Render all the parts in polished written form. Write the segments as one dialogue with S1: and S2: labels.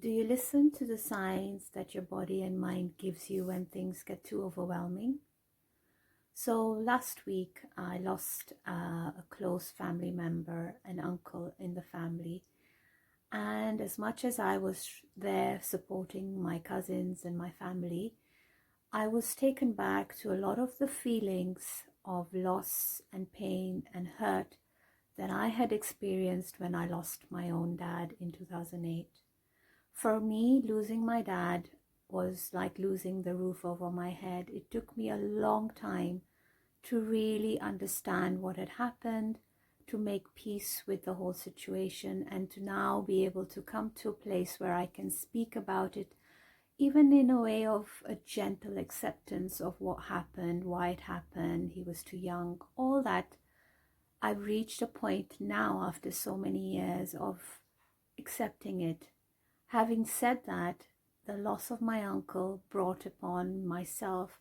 S1: Do you listen to the signs that your body and mind gives you when things get too overwhelming? So last week I lost a close family member, an uncle in the family. And as much as I was there supporting my cousins and my family, I was taken back to a lot of the feelings of loss and pain and hurt that I had experienced when I lost my own dad in 2008. For me, losing my dad was like losing the roof over my head. It took me a long time to really understand what had happened, to make peace with the whole situation, and to now be able to come to a place where I can speak about it, even in a way of a gentle acceptance of what happened, why it happened, he was too young, all that. I've reached a point now after so many years of accepting it. Having said that, the loss of my uncle brought upon myself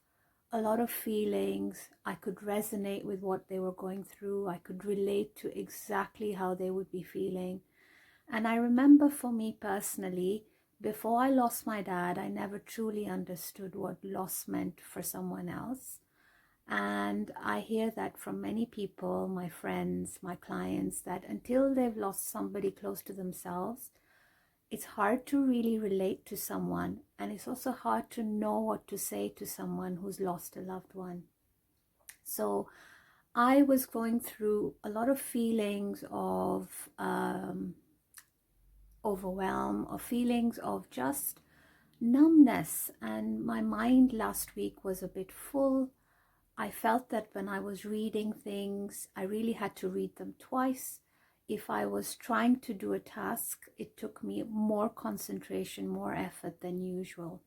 S1: a lot of feelings. I could resonate with what they were going through. I could relate to exactly how they would be feeling. And I remember, for me personally, before I lost my dad, I never truly understood what loss meant for someone else. And I hear that from many people, my friends, my clients, that until they've lost somebody close to themselves, it's hard to really relate to someone, and it's also hard to know what to say to someone who's lost a loved one. So I was going through a lot of feelings of overwhelm, or feelings of just numbness, and my mind last week was a bit full. I felt that when I was reading things, I really had to read them twice. If I was trying to do a task, it took me more concentration, more effort than usual.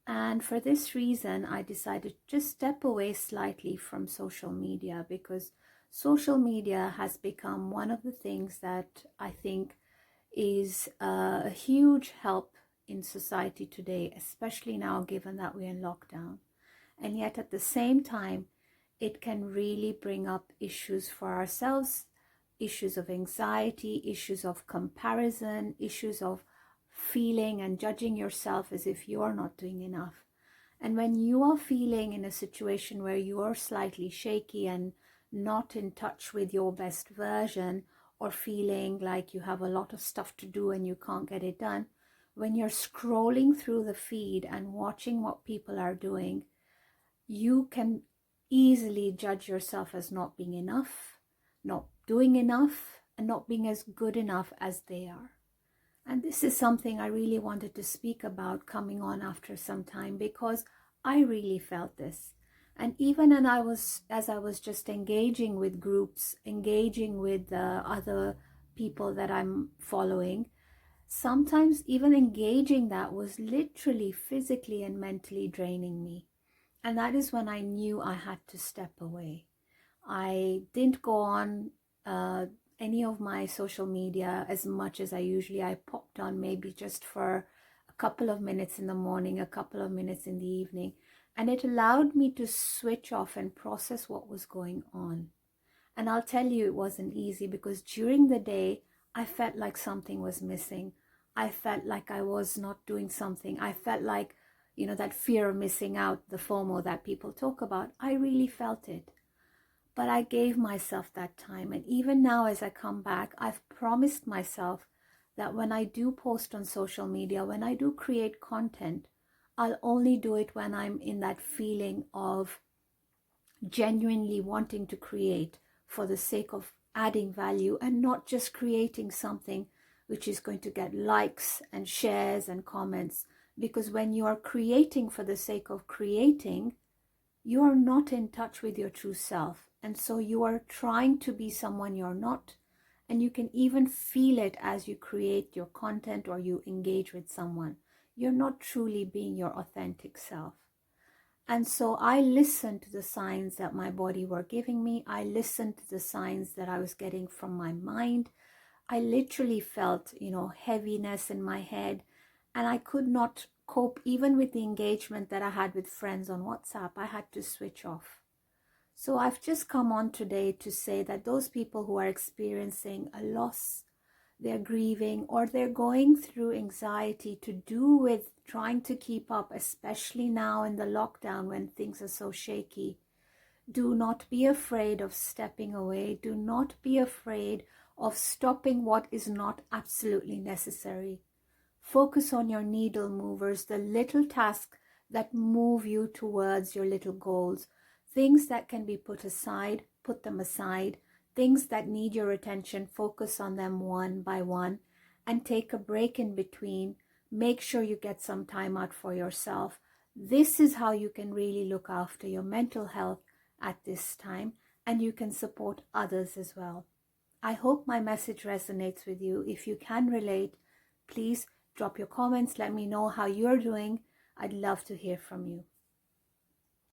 S1: And for this reason, I decided to just step away slightly from social media, because social media has become one of the things that I think is a huge help in society today, especially now given that we're in lockdown. And yet at the same time, it can really bring up issues for ourselves, issues of anxiety, issues of comparison, issues of feeling and judging yourself as if you're not doing enough. And when you are feeling in a situation where you are slightly shaky and not in touch with your best version, or feeling like you have a lot of stuff to do and you can't get it done, when you're scrolling through the feed and watching what people are doing, you can easily judge yourself as not being enough, not doing enough, and not being as good enough as they are. And this is something I really wanted to speak about coming on after some time, because I really felt this. And even as I was just engaging with groups, engaging with other people that I'm following, sometimes even engaging that was literally physically and mentally draining me. And that is when I knew I had to step away. I didn't go on any of my social media as much as I usually. I popped on maybe just for a couple of minutes in the morning, a couple of minutes in the evening. And it allowed me to switch off and process what was going on. And I'll tell you, it wasn't easy, because during the day, I felt like something was missing. I felt like I was not doing something. I felt like, that fear of missing out, the FOMO that people talk about. I really felt it. But I gave myself that time. And even now, as I come back, I've promised myself that when I do post on social media, when I do create content, I'll only do it when I'm in that feeling of genuinely wanting to create for the sake of adding value, and not just creating something which is going to get likes and shares and comments. Because when you are creating for the sake of creating, you are not in touch with your true self. And so you are trying to be someone you're not. And you can even feel it as you create your content or you engage with someone. You're not truly being your authentic self. And so I listened to the signs that my body were giving me. I listened to the signs that I was getting from my mind. I literally felt, heaviness in my head, and I could not cope even with the engagement that I had with friends on WhatsApp. I had to switch off. So I've just come on today to say that those people who are experiencing a loss, they're grieving, or they're going through anxiety to do with trying to keep up, especially now in the lockdown when things are so shaky. Do not be afraid of stepping away. Do not be afraid of stopping what is not absolutely necessary. Focus on your needle movers, the little tasks that move you towards your little goals. Things that can be put aside, put them aside. Things that need your attention, focus on them one by one and take a break in between. Make sure you get some time out for yourself. This is how you can really look after your mental health at this time, and you can support others as well. I hope my message resonates with you. If you can relate, please drop your comments. Let me know how you're doing. I'd love to hear from you.